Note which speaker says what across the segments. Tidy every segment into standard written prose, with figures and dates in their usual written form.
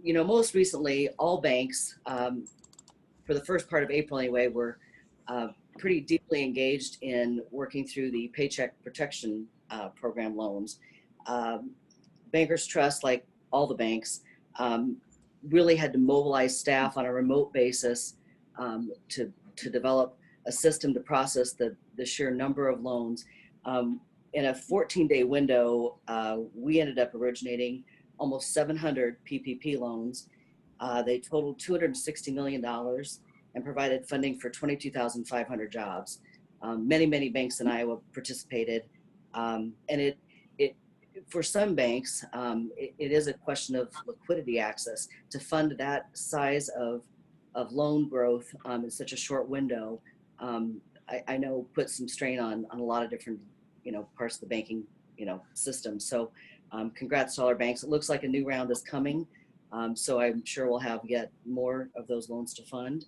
Speaker 1: most recently, all banks, for the first part of April anyway, were pretty deeply engaged in working through the Paycheck Protection Program loans. Um, Bankers Trust, like all the banks, um, really had to mobilize staff on a remote basis to develop a system to process the sheer number of loans. In a 14-day window, we ended up originating almost 700 PPP loans. They totaled $260 million and provided funding for 22,500 jobs. Many banks in Iowa participated. And it for some banks, it is a question of liquidity access to fund that size of loan growth in such a short window. I know put some strain on a lot of different parts of the banking system. So congrats to all our banks. It looks like a new round is coming. So I'm sure we'll have yet more of those loans to fund.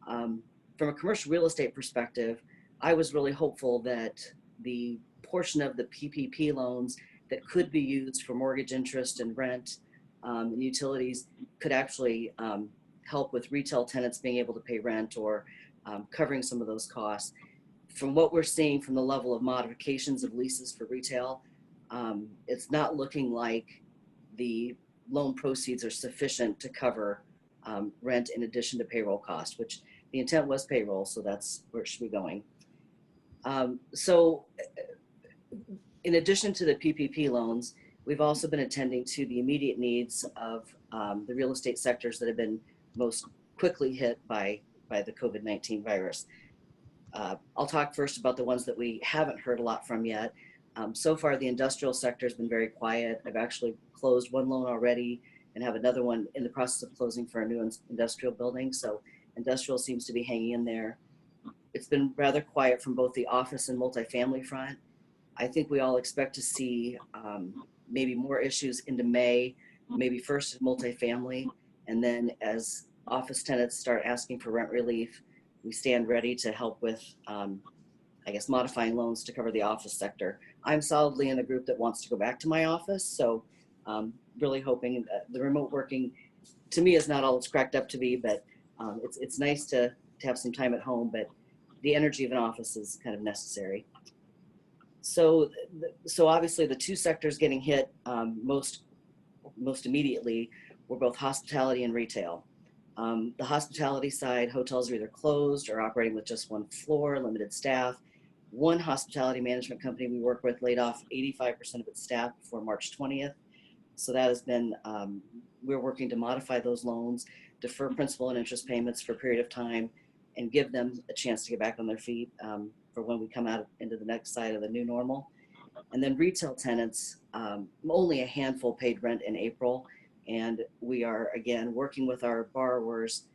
Speaker 1: From a commercial real estate perspective, I was really hopeful that the portion of the PPP loans that could be used for mortgage interest and rent and utilities could actually help with retail tenants being able to pay rent or covering some of those costs. From what we're seeing from the level of modifications of leases for retail, it's not looking like the loan proceeds are sufficient to cover rent in addition to payroll costs, which the intent was payroll, so that's where it should be going. So in addition to the PPP loans, we've also been attending to the immediate needs of the real estate sectors that have been most quickly hit by the COVID-19 virus. I'll talk first about the ones that we haven't heard a lot from yet. So far, the industrial sector has been very quiet. I've actually closed one loan already and have another one in the process of closing for a new industrial building. So industrial seems to be hanging in there. It's been rather quiet from both the office and multifamily front. I think we all expect to see maybe more issues into May, maybe first in multifamily, and then as office tenants start asking for rent relief, we stand ready to help with, modifying loans to cover the office sector. I'm solidly in the group that wants to go back to my office, so really hoping that the remote working, to me, is not all it's cracked up to be, but it's nice to have some time at home, but the energy of an office is kind of necessary. So obviously the two sectors getting hit most immediately were both hospitality and retail. The hospitality side, hotels are either closed or operating with just one floor, limited staff. One hospitality management company we work with laid off 85% of its staff before March 20th. So that has been, we're working to modify those loans, defer principal and interest payments for a period of time, and give them a chance to get back on their feet for when we come out into the next side of the new normal. And then retail tenants, only a handful paid rent in April. And we are, again, working with our borrowers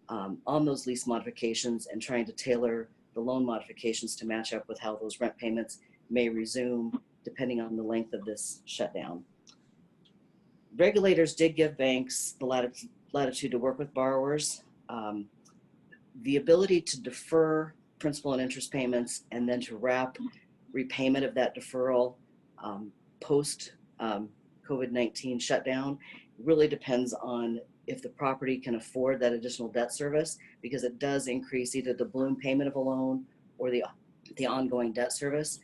Speaker 1: on those lease modifications and trying to tailor the loan modifications to match up with how those rent payments may resume depending on the length of this shutdown. Regulators did give banks the latitude to work with borrowers. The ability to defer principal and interest payments and then to wrap repayment of that deferral post COVID-19 shutdown really depends on if the property can afford that additional debt service, because it does increase either the balloon payment of a loan or the ongoing debt service.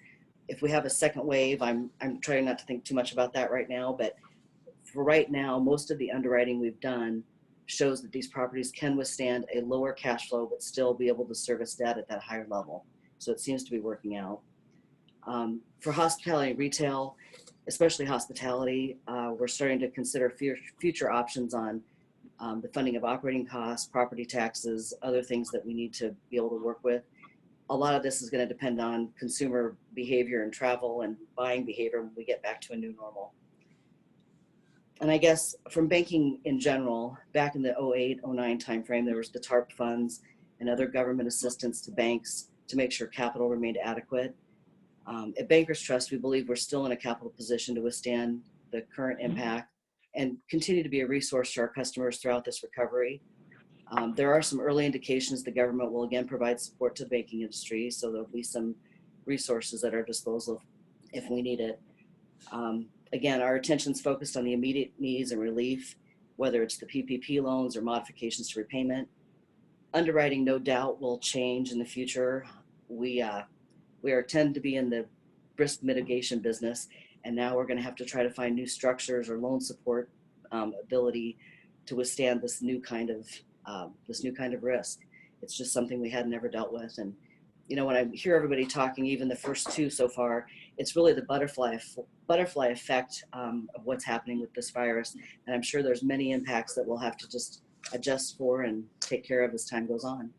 Speaker 1: If we have a second wave, I'm trying not to think too much about that right now, but for right now, most of the underwriting we've done shows that these properties can withstand a lower cash flow but still be able to service debt at that higher level. So it seems to be working out. For hospitality and retail, especially hospitality, we're starting to consider future options on the funding of operating costs, property taxes, other things that we need to be able to work with. A lot of this is going to depend on consumer behavior and travel and buying behavior when we get back to a new normal. And I guess from banking in general, back in the 08-09 timeframe, there was the TARP funds and other government assistance to banks to make sure capital remained adequate. At Bankers Trust, we believe we're still in a capital position to withstand the current impact and continue to be a resource to our customers throughout this recovery. There are some early indications the government will again provide support to the banking industry, so there'll be some resources at our disposal if we need it. Again, our attention's focused on the immediate needs and relief, whether it's the PPP loans or modifications to repayment. Underwriting, no doubt, will change in the future. We tend to be in the risk mitigation business, and now we're going to have to try to find new structures or loan support ability to withstand this new kind of risk. It's just something we had never dealt with. And when I hear everybody talking, even the first two so far, it's really the butterfly effect of what's happening with this virus. And I'm sure there's many impacts that we'll have to just adjust for and take care of as time goes on.